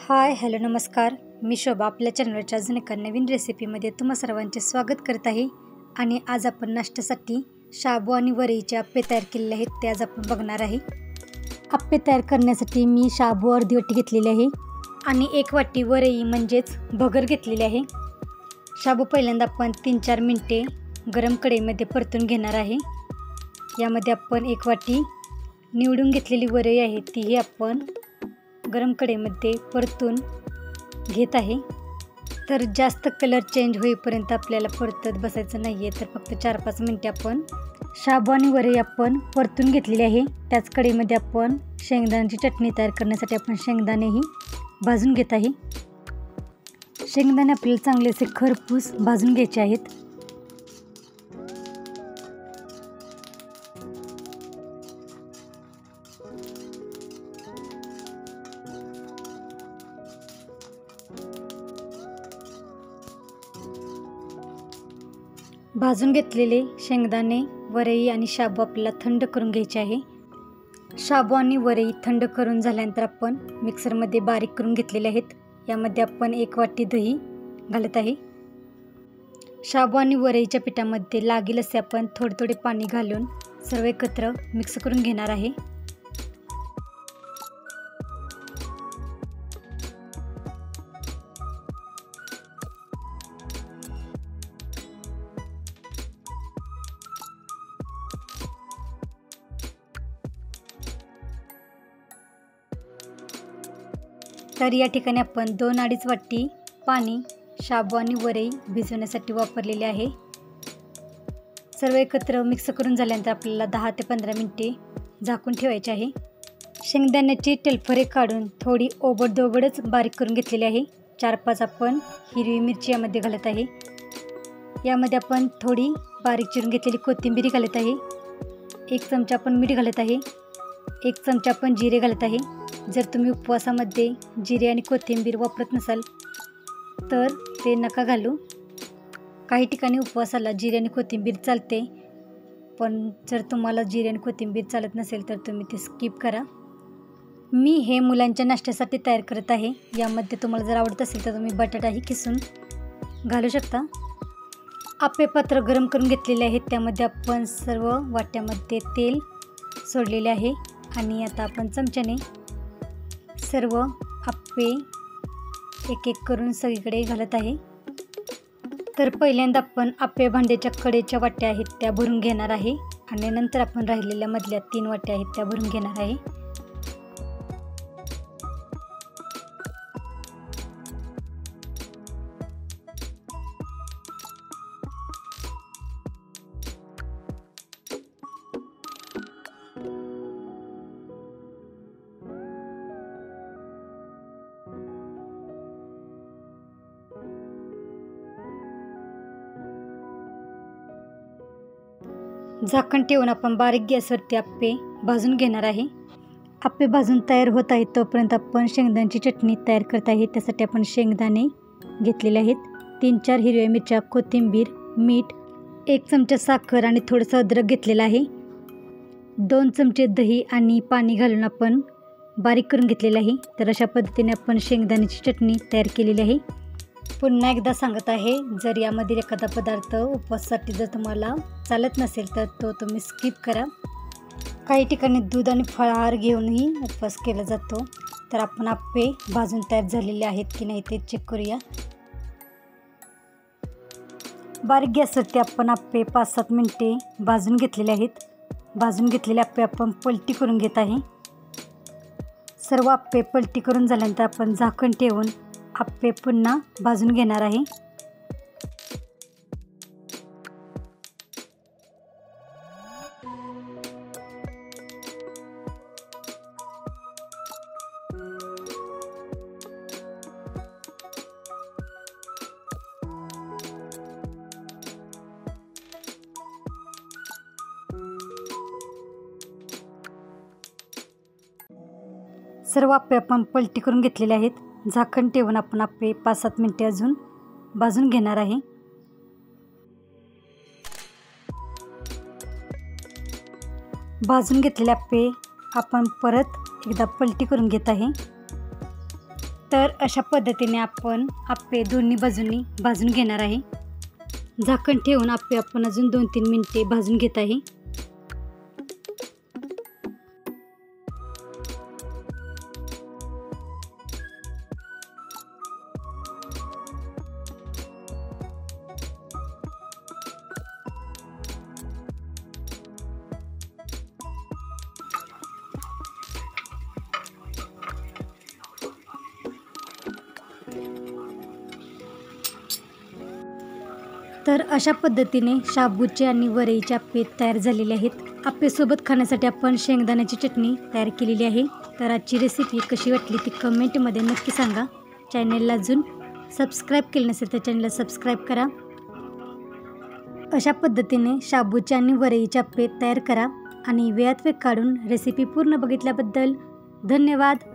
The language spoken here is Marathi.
हाय हॅलो नमस्कार, मी शोभा आपल्या चॅनलवरच्या अजून एका नवीन रेसिपीमध्ये तुम्हा सर्वांचे स्वागत करत आहे। आणि आज आपण नाश्त्यासाठी शाबू आणि वरईचे आप्पे तयार केलेले आहेत, ते आज आपण बघणार आहे। आप्पे तयार करण्यासाठी मी शाबू अर्धी वाटी घेतलेली आहे आणि 1 वाटी वरई म्हणजेच भगर घेतलेली आहे। शाबू पहिल्यांदा आपण 3-4 मिनिटे गरम कढईमध्ये परतून घेणार आहे। यामध्ये आपण 1 वाटी निवडून घेतलेली वरई आहे तीही आपण गरम कढईमध्ये परतून घेत आहे। तर जास्त कलर चेंज होईपर्यंत आपल्याला परतत बसायचं नाहीये, तर फक्त 4-5 मिनिटे आपण शाबू आणि वरई आपण परतून घेतलेली आहे। त्याच कढईमध्ये आपण शेंगदाण्याची चटणी तयार करण्यासाठी आपण शेंगदाणेही भाजून घेत आहे। शेंगदाणे आपल्याला चांगलेसे खरपूस भाजून घ्यायचे आहेत। भाजून घेतलेले शेंगदाणे, वरई आणि शाबू आपल्याला थंड करून घ्यायचे आहे। शाबू आणि वरई थंड करून झाल्यानंतर आपण मिक्सरमध्ये बारीक करून घेतलेले आहेत। यामध्ये आपण 1 वाटी दही घालत आहे। शाबू आणि वरईच्या पिठामध्ये लागेल असे आपण थोडे थोडे पाणी घालून सर्व एकत्र मिक्स करून घेणार आहे। तर या ठिकाणी आपण 2-2.5 वाटी पाणी शाबू आणि वरई भिजवण्यासाठी वापरलेले आहे। सर्व एकत्र मिक्स करून झाल्यानंतर आपल्याला 10 ते 15 मिनिटे झाकून ठेवायचे आहे। शेंगदाण्याची टेलफरे काढून थोडी ओबडधोबडच बारीक करून घेतलेली आहे। 4-5 आपण हिरवी मिरची यामध्ये घालत आहे। यामध्ये आपण थोडी बारीक चिरून घेतलेली कोथिंबीर घालत आहे। 1 चमचा आपण मीठ घालत आहे। 1 चमचा आपण जिरे घालत आहे। जर तुम्ही उपवासामध्ये जिरे आणि कोथिंबीर वापरत नसाल तर ते नका घालू। काही ठिकाणी उपवासाला जिरे आणि कोथिंबीर चालते, पण जर तुम्हाला जिरे आणि कोथिंबीर चालत नसेल तर तुम्ही ते स्किप करा। मी हे मुलांच्या नाश्त्यासाठी तयार करत आहे। यामध्ये तुम्हाला जर आवडत असेल तर तुम्ही बटाटाही किसून घालू शकता। आप्पे पात्र गरम करून घेतलेले आहेत, त्यामध्ये आपण सर्व वाट्यामध्ये तेल सोडलेले आहे आणि आता आपण चमच्याने सर्व आप्पे एक करून सगळीकडे घालत आहे। तर पहिल्यांदा आपण आप्पे भांड्याच्या कडेच्या वाट्या आहेत त्या भरून घेणार आहे आणि नंतर आपण राहिलेल्या मधल्या 3 वाट्या आहेत त्या भरून घेणार आहे। झाकण ठेवून आपण बारीक गॅसवरती आप्पे भाजून घेणार आहे। आप्पे भाजून तयार होत आहेत तोपर्यंत आपण शेंगदाण्याची चटणी तयार करत आहे। त्यासाठी आपण शेंगदाणे घेतलेले आहेत, 3-4 हिरव्या मिरच्या, कोथिंबीर, मीठ, 1 चमचा साखर आणि थोडंसं अद्रक घेतलेलं आहे। 2 चमचे दही आणि पाणी घालून आपण बारीक करून घेतलेलं आहे। तर अशा पद्धतीने आपण शेंगदाण्याची चटणी तयार केलेली आहे। पुन्हा एकदा सांगत आहे, जर यामधील एखादा पदार्थ उपवासासाठी जर तुम्हाला चालत नसेल तर तो तुम्ही स्किप करा। काही ठिकाणी दूध आणि फळाहार घेऊनही उपवास केला जातो। तर आपण आप्पे भाजून तयार झालेले आहेत की नाही ते चेक करूया। बारीक गॅसवरती आपण आप्पे 5-7 मिनिटे भाजून घेतलेले आहेत। भाजून घेतलेले आप्पे आपण पलटी करून घेत आहे। सर्व आप्पे पलटी करून झाल्यानंतर आपण झाकण ठेवून आप्पे पुन्हा भाजून घेणार आहे। सर्व आप्पे आपण पलटी करून घेतलेले आहेत। झाकण ठेवून आपण आप्पे 5-7 मिनिटे अजून भाजून घेणार आहे। भाजून घेतलेले आप्पे आपण परत एकदा पलटी करून घेत आहे। तर अशा पद्धतीने आपण आप्पे दोन्ही बाजूंनी भाजून घेणार आहे। झाकण ठेवून आप्पे आपण अजून 2-3 मिनिटे भाजून घेत आहे। तर अशा पद्धतीने शाबूचे आणि वरईचे आप्पे तयार झालेले आहेत। आप्पेसोबत खाण्यासाठी आपण शेंगदाण्याची चटणी तयार केलेली आहे। तर आजची रेसिपी कशी वाटली ती कमेंटमध्ये नक्की सांगा। चॅनलला अजून सबस्क्राईब केलं नसेल तर चॅनलला सबस्क्राईब करा। अशा पद्धतीने शाबूचे आणि वरईचे आप्पे तयार करा आणि वेळात वेळ काढून रेसिपी पूर्ण बघितल्याबद्दल धन्यवाद।